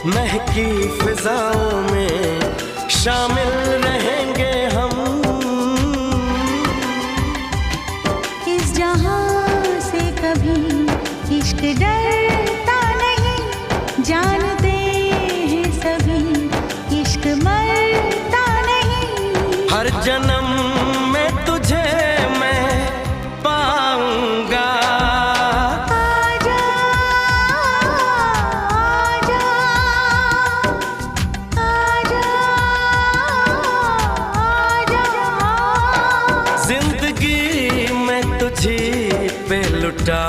महकी फिजाओं में शामिल रहेंगे हम। इस जहां से कभी इश्क डरता नहीं, जानते हैं सभी इश्क मरता नहीं। हर जन्म में तुझे मैं पाऊंगा। आजा आजा आजा आजा, जिंदगी मैं तुझी पे लुटा